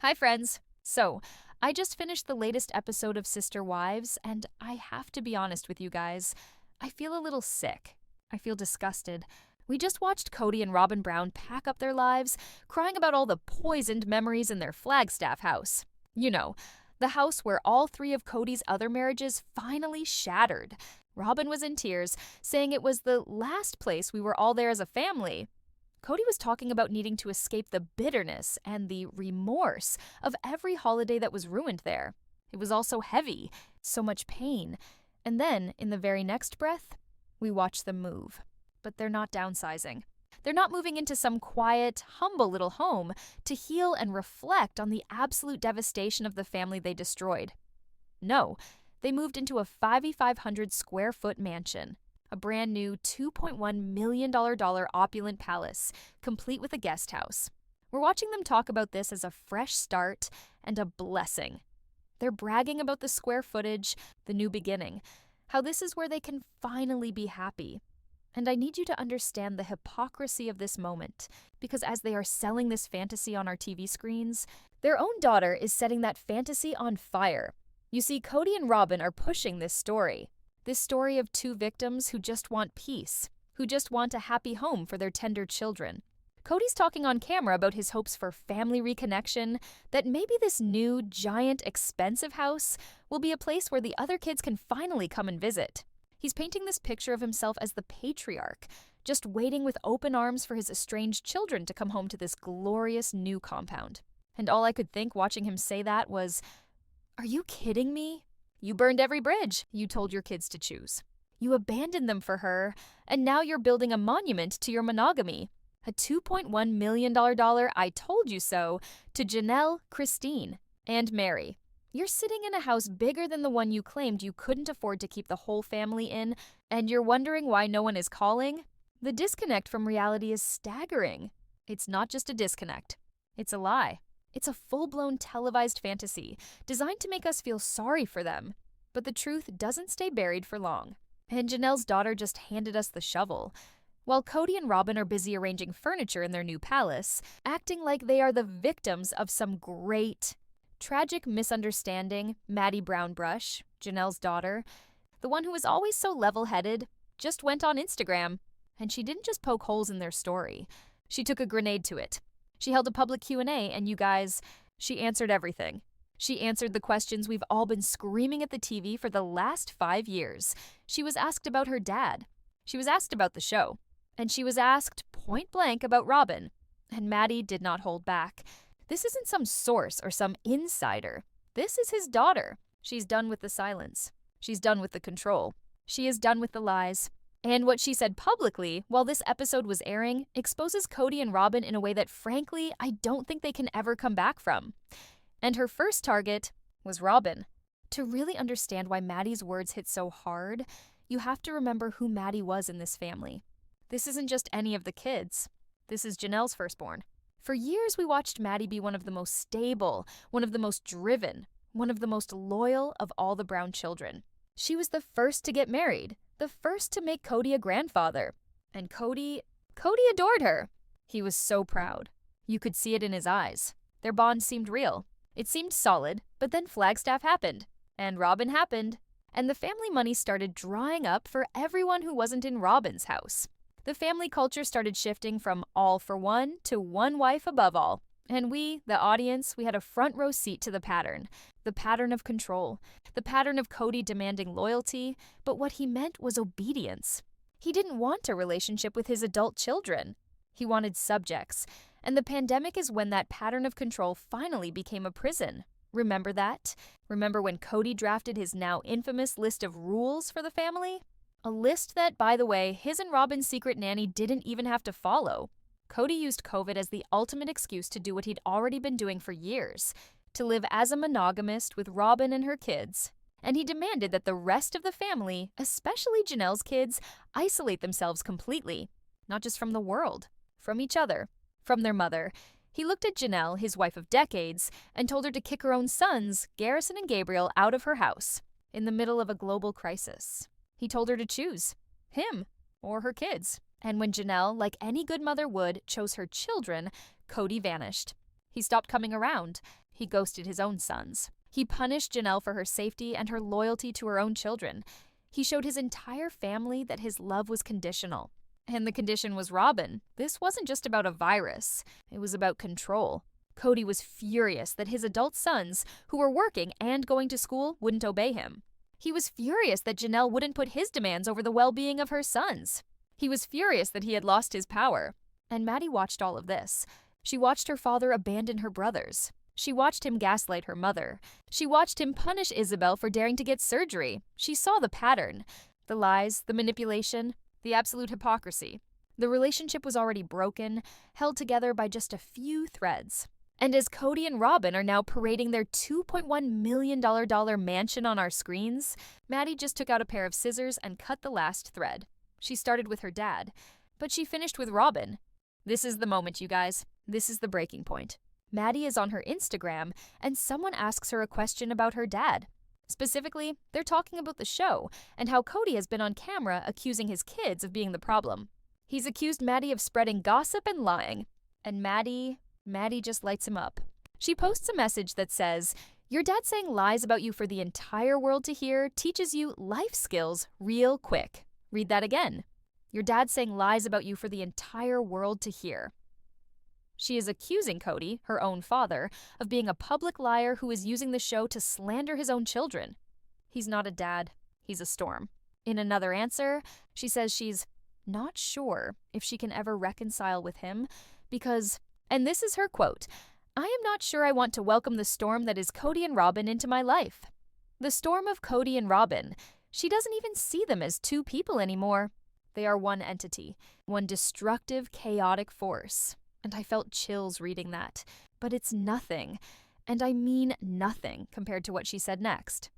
Hi, friends. I just finished the latest episode of Sister Wives, and I have to be honest with you guys. I feel a little sick. I feel disgusted. We just watched Kody and Robyn Brown pack up their lives, crying about all the poisoned memories in their Flagstaff house. You know, the house where all three of Kody's other marriages finally shattered. Robyn was in tears, saying it was the last place we were all there as a family. Kody was talking about needing to escape the bitterness and the remorse of every holiday that was ruined there. It was all so heavy, so much pain. And then, in the very next breath, we watch them move. But they're not downsizing. They're not moving into some quiet, humble little home to heal and reflect on the absolute devastation of the family they destroyed. No, they moved into a 5,500 square foot mansion. A brand new $2.1 million opulent palace, complete with a guest house. We're watching them talk about this as a fresh start and a blessing. They're bragging about the square footage, the new beginning, how this is where they can finally be happy. And I need you to understand the hypocrisy of this moment, because as they are selling this fantasy on our TV screens, their own daughter is setting that fantasy on fire. You see, Kody and Robyn are pushing this story. This story of two victims who just want peace, who just want a happy home for their tender children. Kody's talking on camera about his hopes for family reconnection, that maybe this new, giant, expensive house will be a place where the other kids can finally come and visit. He's painting this picture of himself as the patriarch, just waiting with open arms for his estranged children to come home to this glorious new compound. And all I could think watching him say that was, "Are you kidding me? You burned every bridge you told your kids to choose. You abandoned them for her, and now you're building a monument to your monogamy. A $2.1 million I told you so to Janelle, Christine, and Meri. You're sitting in a house bigger than the one you claimed you couldn't afford to keep the whole family in, and you're wondering why no one is calling? The disconnect from reality is staggering. It's not just a disconnect. It's a lie. It's a full-blown televised fantasy designed to make us feel sorry for them. But the truth doesn't stay buried for long. And Janelle's daughter just handed us the shovel. While Kody and Robyn are busy arranging furniture in their new palace, acting like they are the victims of some great, tragic misunderstanding, Maddie Brown Brush, Janelle's daughter, the one who was always so level-headed, just went on Instagram. And she didn't just poke holes in their story. She took a grenade to it. She held a public Q&A, and you guys, she answered everything. She answered the questions we've all been screaming at the TV for the last 5 years. She was asked about her dad. She was asked about the show. And she was asked point blank about Robyn. And Maddie did not hold back. This isn't some source or some insider. This is his daughter. She's done with the silence. She's done with the control. She is done with the lies. And what she said publicly, while this episode was airing, exposes Kody and Robyn in a way that, frankly, I don't think they can ever come back from. And her first target was Robyn. To really understand why Maddie's words hit so hard, you have to remember who Maddie was in this family. This isn't just any of the kids. This is Janelle's firstborn. For years, we watched Maddie be one of the most stable, one of the most driven, one of the most loyal of all the Brown children. She was the first to get married, the first to make Kody a grandfather. And Kody adored her. He was so proud. You could see it in his eyes. Their bond seemed real. It seemed solid, but then Flagstaff happened. And Robyn happened. And the family money started drying up for everyone who wasn't in Robyn's house. The family culture started shifting from all for one to one wife above all. And we, the audience, we had a front row seat to the pattern of control, the pattern of Kody demanding loyalty, but what he meant was obedience. He didn't want a relationship with his adult children. He wanted subjects, and the pandemic is when that pattern of control finally became a prison. Remember that? Remember when Kody drafted his now infamous list of rules for the family? A list that, by the way, his and Robyn's secret nanny didn't even have to follow. Kody used COVID as the ultimate excuse to do what he'd already been doing for years, to live as a monogamist with Robyn and her kids. And he demanded that the rest of the family, especially Janelle's kids, isolate themselves completely. Not just from the world, from each other, from their mother. He looked at Janelle, his wife of decades, and told her to kick her own sons, Garrison and Gabriel, out of her house, in the middle of a global crisis. He told her to choose him or her kids. And when Janelle, like any good mother would, chose her children, Kody vanished. He stopped coming around. He ghosted his own sons. He punished Janelle for her safety and her loyalty to her own children. He showed his entire family that his love was conditional. And the condition was Robyn. This wasn't just about a virus. It was about control. Kody was furious that his adult sons, who were working and going to school, wouldn't obey him. He was furious that Janelle wouldn't put his demands over the well-being of her sons. He was furious that he had lost his power. And Maddie watched all of this. She watched her father abandon her brothers. She watched him gaslight her mother. She watched him punish Isabel for daring to get surgery. She saw the pattern. The lies, the manipulation, the absolute hypocrisy. The relationship was already broken, held together by just a few threads. And as Kody and Robyn are now parading their $2.1 million mansion on our screens, Maddie just took out a pair of scissors and cut the last thread. She started with her dad, but she finished with Robyn. This is the moment, you guys. This is the breaking point. Maddie is on her Instagram, and someone asks her a question about her dad. Specifically, they're talking about the show and how Kody has been on camera accusing his kids of being the problem. He's accused Maddie of spreading gossip and lying, and Maddie just lights him up. She posts a message that says, "Your dad saying lies about you for the entire world to hear teaches you life skills real quick." Read that again. Your dad saying lies about you for the entire world to hear. She is accusing Kody, her own father, of being a public liar who is using the show to slander his own children. He's not a dad, he's a storm. In another answer, she says she's not sure if she can ever reconcile with him because, and this is her quote, "I am not sure I want to welcome the storm that is Kody and Robyn into my life." The storm of Kody and Robyn. She doesn't even see them as two people anymore. They are one entity, one destructive, chaotic force. And I felt chills reading that. But it's nothing, and I mean nothing, compared to what she said next.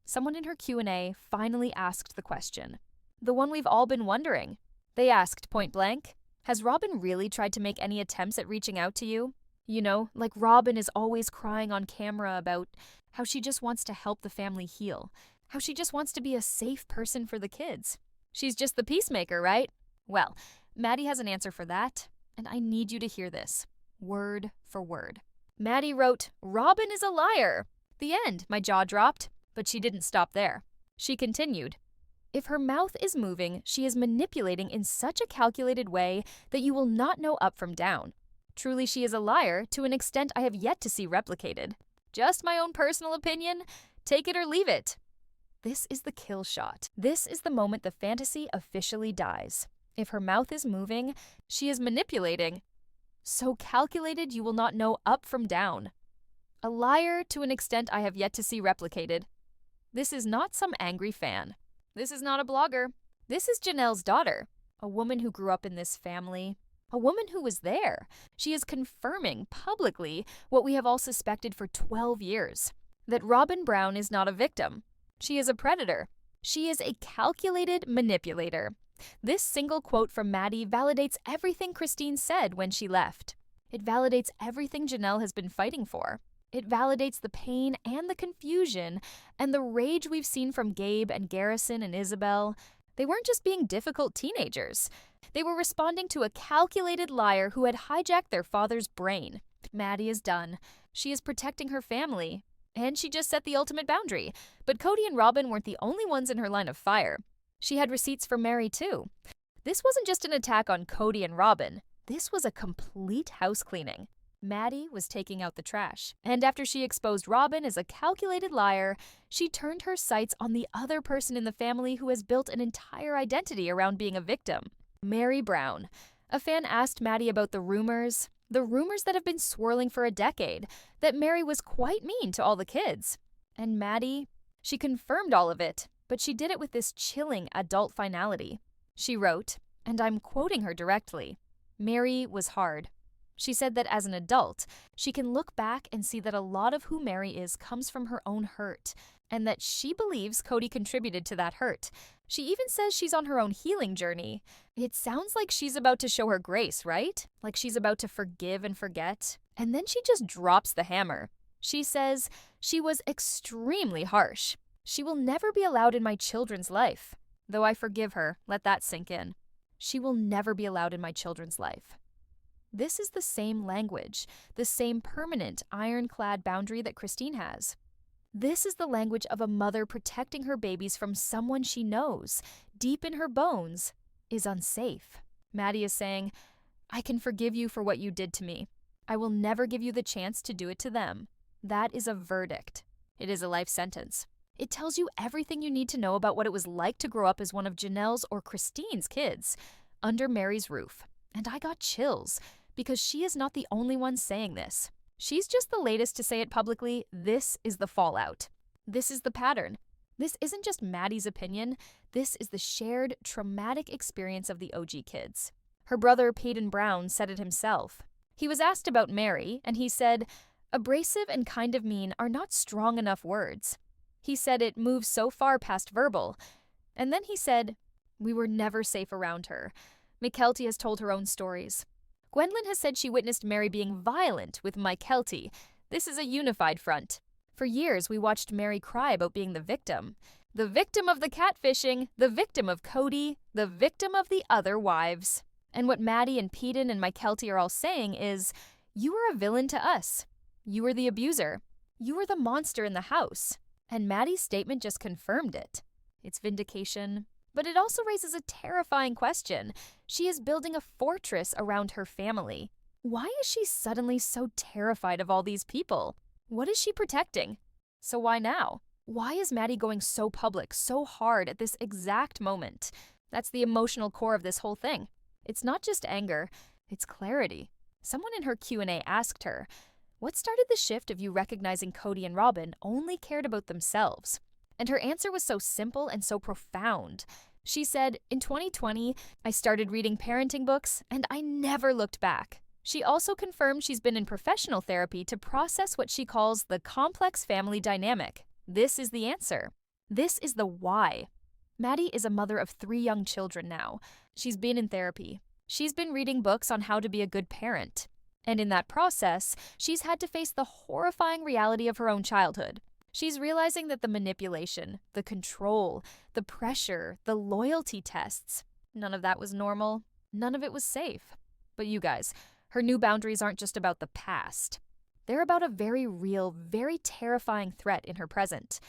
Someone in her Q&A finally asked the question. The one we've all been wondering. They asked point blank, "Has Robyn really tried to make any attempts at reaching out to you? You know, like Robyn is always crying on camera about how she just wants to help the family heal, how she just wants to be a safe person for the kids. She's just the peacemaker, right?" Well, Maddie has an answer for that. And I need you to hear this, word for word. Maddie wrote, "Robyn is a liar." The end. My jaw dropped, but she didn't stop there. She continued, "If her mouth is moving, she is manipulating in such a calculated way that you will not know up from down. Truly, she is a liar to an extent I have yet to see replicated. Just my own personal opinion. Take it or leave it." This is the kill shot. This is the moment the fantasy officially dies. If her mouth is moving, she is manipulating. So calculated you will not know up from down. A liar to an extent I have yet to see replicated. This is not some angry fan. This is not a blogger. This is Janelle's daughter, a woman who grew up in this family, a woman who was there. She is confirming publicly what we have all suspected for 12 years, that Robyn Brown is not a victim. She is a predator. She is a calculated manipulator. This single quote from Maddie validates everything Christine said when she left. It validates everything Janelle has been fighting for. It validates the pain and the confusion and the rage we've seen from Gabe and Garrison and Isabel. They weren't just being difficult teenagers. They were responding to a calculated liar who had hijacked their father's brain. Maddie is done. She is protecting her family. And she just set the ultimate boundary. But Kody and Robyn weren't the only ones in her line of fire. She had receipts for Meri, too. This wasn't just an attack on Kody and Robyn. This was a complete house cleaning. Maddie was taking out the trash. And after she exposed Robyn as a calculated liar, she turned her sights on the other person in the family who has built an entire identity around being a victim. Meri Brown. A fan asked Maddie about the rumors that have been swirling for a decade, that Meri was quite mean to all the kids. And Maddie, she confirmed all of it. But she did it with this chilling adult finality. She wrote, and I'm quoting her directly, "Meri was hard. She said that as an adult, she can look back and see that a lot of who Meri is comes from her own hurt, and that she believes Kody contributed to that hurt. She even says she's on her own healing journey. It sounds like she's about to show her grace, right? Like she's about to forgive and forget. And then she just drops the hammer. She says she was extremely harsh. She will never be allowed in my children's life. Though I forgive her, let that sink in. She will never be allowed in my children's life." This is the same language, the same permanent, ironclad boundary that Christine has. This is the language of a mother protecting her babies from someone she knows, deep in her bones, is unsafe. Maddie is saying, I can forgive you for what you did to me. I will never give you the chance to do it to them. That is a verdict. It is a life sentence. It tells you everything you need to know about what it was like to grow up as one of Janelle's or Christine's kids, under Meri's roof. And I got chills, because she is not the only one saying this. She's just the latest to say it publicly. This is the fallout. This is the pattern. This isn't just Maddie's opinion. This is the shared, traumatic experience of the OG kids. Her brother, Kody Brown, said it himself. He was asked about Meri, and he said, abrasive and kind of mean are not strong enough words. He said it moves so far past verbal. And then he said, we were never safe around her. Mykelti has told her own stories. Gwendolyn has said she witnessed Meri being violent with Mykelti. This is a unified front. For years, we watched Meri cry about being the victim. The victim of the catfishing, the victim of Kody, the victim of the other wives. And what Maddie and Kody and Mykelti are all saying is, you were a villain to us. You were the abuser. You were the monster in the house. And Maddie's statement just confirmed it. It's vindication. But it also raises a terrifying question. She is building a fortress around her family. Why is she suddenly so terrified of all these people? What is she protecting? So why now? Why is Maddie going so public, so hard at this exact moment? That's the emotional core of this whole thing. It's not just anger, it's clarity. Someone in her Q&A asked her, what started the shift of you recognizing Kody and Robyn only cared about themselves? And her answer was so simple and so profound. She said, in 2020, I started reading parenting books, and I never looked back. She also confirmed she's been in professional therapy to process what she calls the complex family dynamic. This is the answer. This is the why. Maddie is a mother of 3 young children now. She's been in therapy. She's been reading books on how to be a good parent. And in that process, she's had to face the horrifying reality of her own childhood. She's realizing that the manipulation, the control, the pressure, the loyalty tests, none of that was normal. None of it was safe. But you guys, her new boundaries aren't just about the past. They're about a very real, very terrifying threat in her present.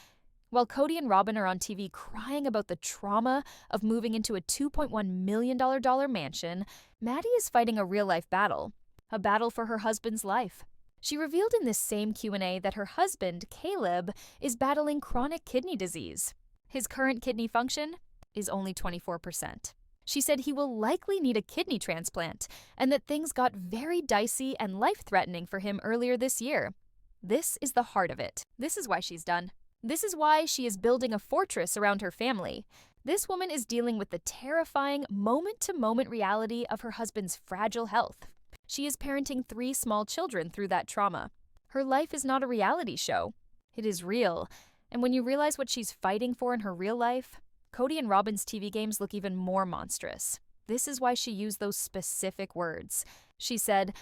While Kody and Robyn are on TV crying about the trauma of moving into a $2.1 million mansion, Maddie is fighting a real-life battle. A battle for her husband's life. She revealed in this same Q&A that her husband, Caleb, is battling chronic kidney disease. His current kidney function is only 24%. She said he will likely need a kidney transplant, and that things got very dicey and life-threatening for him earlier this year. This is the heart of it. This is why she's done. This is why she is building a fortress around her family. This woman is dealing with the terrifying moment-to-moment reality of her husband's fragile health. She is parenting 3 small children through that trauma. Her life is not a reality show. It is real. And when you realize what she's fighting for in her real life, Kody and Robyn's TV games look even more monstrous. This is why she used those specific words. She said,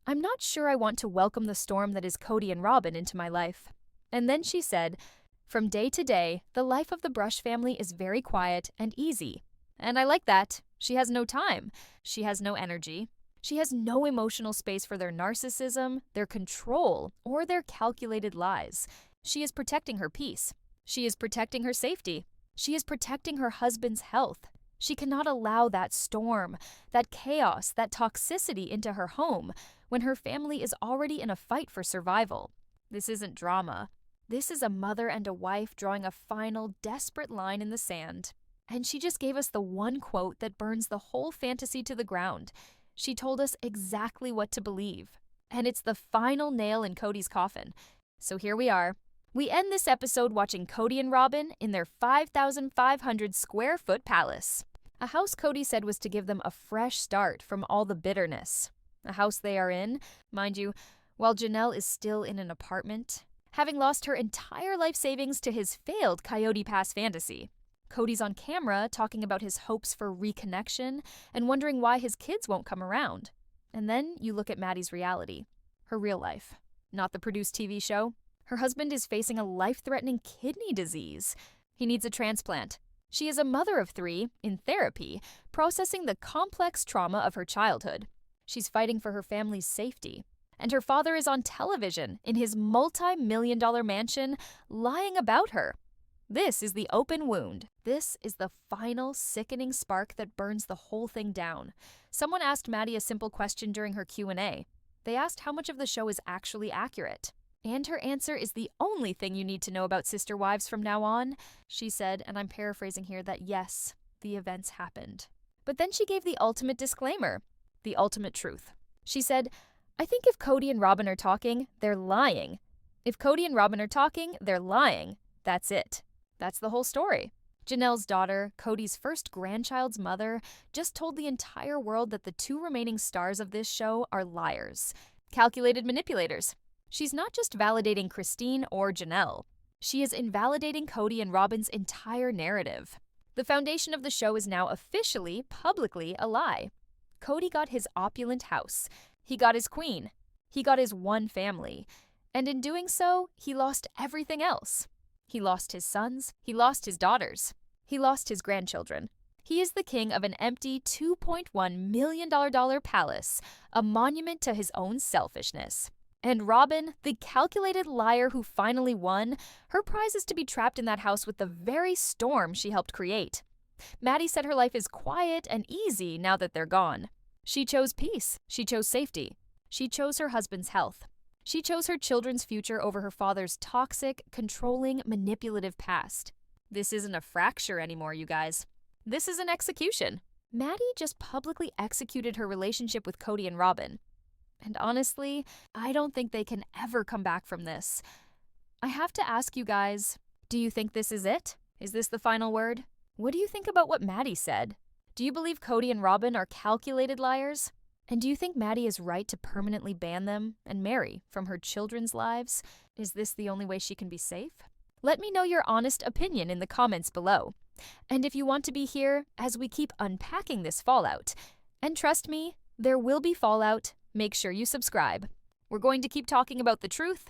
I'm not sure I want to welcome the storm that is Kody and Robyn into my life. And then she said, from day to day, the life of the Brush family is very quiet and easy. And I like that. She has no time. She has no energy. She has no emotional space for their narcissism, their control, or their calculated lies. She is protecting her peace. She is protecting her safety. She is protecting her husband's health. She cannot allow that storm, that chaos, that toxicity into her home when her family is already in a fight for survival. This isn't drama. This is a mother and a wife drawing a final, desperate line in the sand. And she just gave us the one quote that burns the whole fantasy to the ground. She told us exactly what to believe. And it's the final nail in Kody's coffin. So here we are. We end this episode watching Kody and Robyn in their 5,500 square foot palace. A house Kody said was to give them a fresh start from all the bitterness. A house they are in, mind you, while Janelle is still in an apartment, having lost her entire life savings to his failed Coyote Pass fantasy. Kody's on camera talking about his hopes for reconnection and wondering why his kids won't come around. And then you look at Maddie's reality, her real life, not the produced TV show. Her husband is facing a life-threatening kidney disease. He needs a transplant. She is a mother of 3, in therapy, processing the complex trauma of her childhood. She's fighting for her family's safety. And her father is on television in his multi-million-dollar mansion lying about her. This is the open wound. This is the final sickening spark that burns the whole thing down. Someone asked Maddie a simple question during her Q&A. They asked how much of the show is actually accurate. And her answer is the only thing you need to know about Sister Wives from now on. She said, and I'm paraphrasing here, that yes, the events happened. But then she gave the ultimate disclaimer, the ultimate truth. She said, I think if Kody and Robyn are talking, they're lying. If Kody and Robyn are talking, they're lying. That's it. That's the whole story. Janelle's daughter, Kody's first grandchild's mother, just told the entire world that the two remaining stars of this show are liars, calculated manipulators. She's not just validating Christine or Janelle. She is invalidating Kody and Robyn's entire narrative. The foundation of the show is now officially, publicly a lie. Kody got his opulent house. He got his queen. He got his one family. And in doing so, he lost everything else. He lost his sons. He lost his daughters. He lost his grandchildren. He is the king of an empty $2.1 million palace, a monument to his own selfishness. And Robyn, the calculated liar who finally won, her prize is to be trapped in that house with the very storm she helped create. Maddie said her life is quiet and easy now that they're gone. She chose peace. She chose safety. She chose her husband's health. She chose her children's future over her father's toxic, controlling, manipulative past. This isn't a fracture anymore, you guys. This is an execution. Maddie just publicly executed her relationship with Kody and Robyn. And honestly, I don't think they can ever come back from this. I have to ask you guys, do you think this is it? Is this the final word? What do you think about what Maddie said? Do you believe Kody and Robyn are calculated liars? And do you think Maddie is right to permanently ban them and Meri from her children's lives? Is this the only way she can be safe? Let me know your honest opinion in the comments below. And if you want to be here as we keep unpacking this fallout, and trust me, there will be fallout, make sure you subscribe. We're going to keep talking about the truth